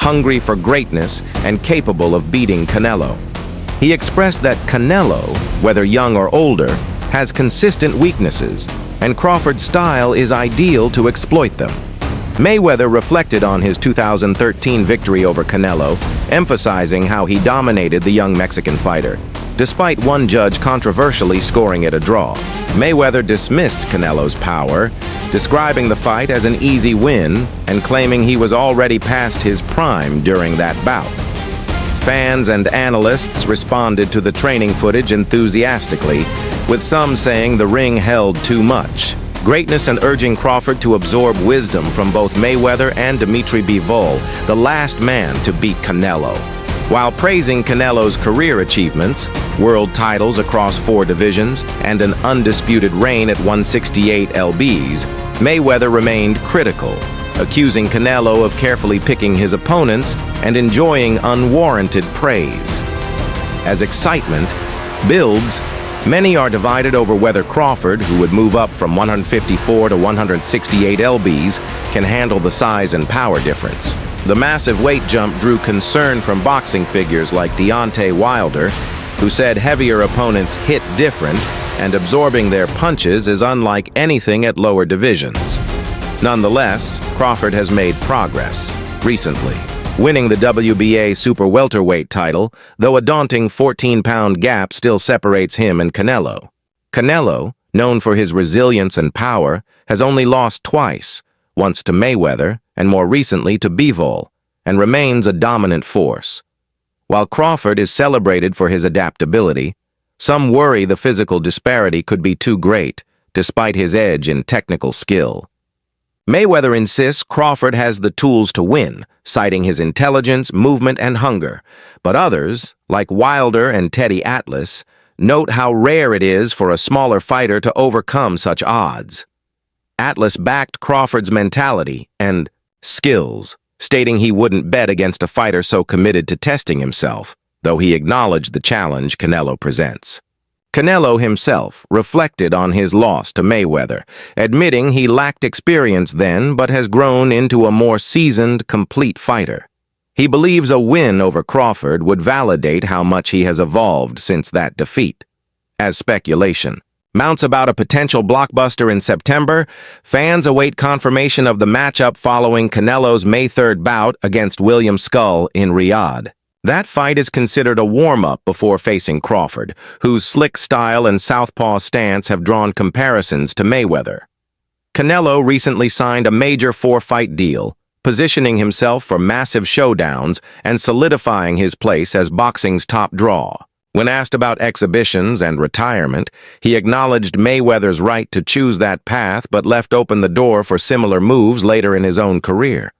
hungry for greatness and capable of beating Canelo. He expressed that Canelo, whether young or older, has consistent weaknesses, and Crawford's style is ideal to exploit them. Mayweather reflected on his 2013 victory over Canelo, emphasizing how he dominated the young Mexican fighter, despite one judge controversially scoring it a draw. Mayweather dismissed Canelo's power, describing the fight as an easy win and claiming he was already past his prime during that bout. Fans and analysts responded to the training footage enthusiastically, with some saying the ring held too much. Greatness and urging Crawford to absorb wisdom from both Mayweather and Dimitri Bivol, the last man to beat Canelo. While praising Canelo's career achievements, world titles across 4 divisions, and an undisputed reign at 168 lbs, Mayweather remained critical, accusing Canelo of carefully picking his opponents and enjoying unwarranted praise. As excitement builds, many are divided over whether Crawford, who would move up from 154 to 168 lbs, can handle the size and power difference. The massive weight jump drew concern from boxing figures like Deontay Wilder, who said heavier opponents hit different and absorbing their punches is unlike anything at lower divisions. Nonetheless, Crawford has made progress recently, winning the WBA super welterweight title, though a daunting 14-pound gap still separates him and Canelo. Canelo, known for his resilience and power, has only lost twice, once to Mayweather and more recently to Bivol, and remains a dominant force. While Crawford is celebrated for his adaptability, some worry the physical disparity could be too great, despite his edge in technical skill. Mayweather insists Crawford has the tools to win, citing his intelligence, movement, and hunger. But others, like Wilder and Teddy Atlas, note how rare it is for a smaller fighter to overcome such odds. Atlas backed Crawford's mentality and skills, stating he wouldn't bet against a fighter so committed to testing himself, though he acknowledged the challenge Canelo presents. Canelo himself reflected on his loss to Mayweather, admitting he lacked experience then but has grown into a more seasoned, complete fighter. He believes a win over Crawford would validate how much he has evolved since that defeat. As speculation mounts about a potential blockbuster in September, fans await confirmation of the matchup following Canelo's May 3rd bout against William Skull in Riyadh. That fight is considered a warm-up before facing Crawford, whose slick style and southpaw stance have drawn comparisons to Mayweather. Canelo recently signed a major 4-fight deal, positioning himself for massive showdowns and solidifying his place as boxing's top draw. When asked about exhibitions and retirement, he acknowledged Mayweather's right to choose that path but left open the door for similar moves later in his own career.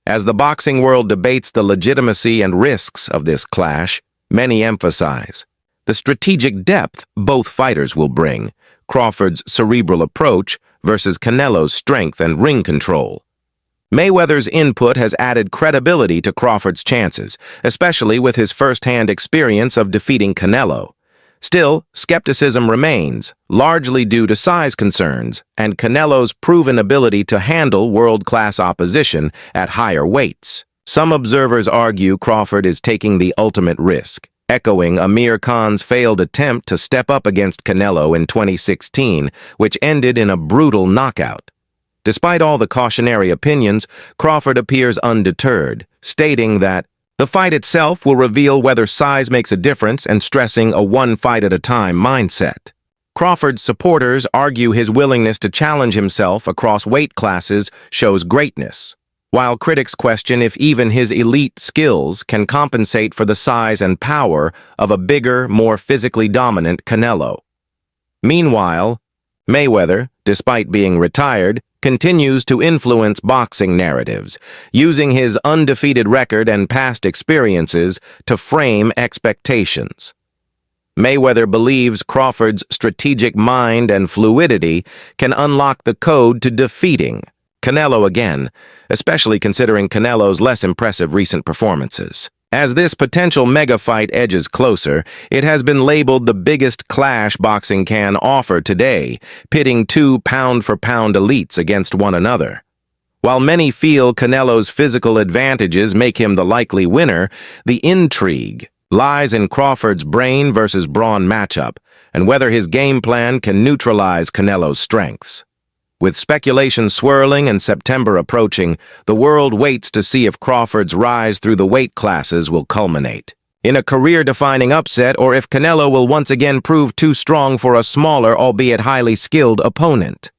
As the boxing world debates the legitimacy and risks of this clash, many emphasize the strategic depth both fighters will bring, Crawford's cerebral approach versus Canelo's strength and ring control. Mayweather's input has added credibility to Crawford's chances, especially with his first-hand experience of defeating Canelo. Still, skepticism remains, largely due to size concerns and Canelo's proven ability to handle world-class opposition at higher weights. Some observers argue Crawford is taking the ultimate risk, echoing Amir Khan's failed attempt to step up against Canelo in 2016, which ended in a brutal knockout. Despite all the cautionary opinions, Crawford appears undeterred, stating that the fight itself will reveal whether size makes a difference and stressing a one-fight-at-a-time mindset. Crawford's supporters argue his willingness to challenge himself across weight classes shows greatness, while critics question if even his elite skills can compensate for the size and power of a bigger, more physically dominant Canelo. Meanwhile, Mayweather, despite being retired, continues to influence boxing narratives, using his undefeated record and past experiences to frame expectations. Mayweather believes Crawford's strategic mind and fluidity can unlock the code to defeating Canelo again, especially considering Canelo's less impressive recent performances. As this potential mega fight edges closer, it has been labeled the biggest clash boxing can offer today, pitting 2 pound-for-pound elites against one another. While many feel Canelo's physical advantages make him the likely winner, the intrigue lies in Crawford's brain versus brawn matchup, and whether his game plan can neutralize Canelo's strengths. With speculation swirling and September approaching, the world waits to see if Crawford's rise through the weight classes will culminate in a career-defining upset, or if Canelo will once again prove too strong for a smaller, albeit highly skilled, opponent.